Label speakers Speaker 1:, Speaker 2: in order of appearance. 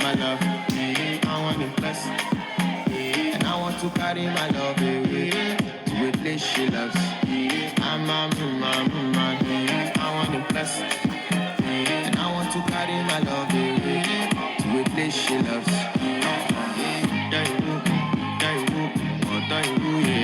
Speaker 1: my love. I want to impress. And I want to carry my love away to a place she loves. I'm a man. I want to impress. And I want to carry my love away to a place she loves. Yeah, you, yeah, you, yeah.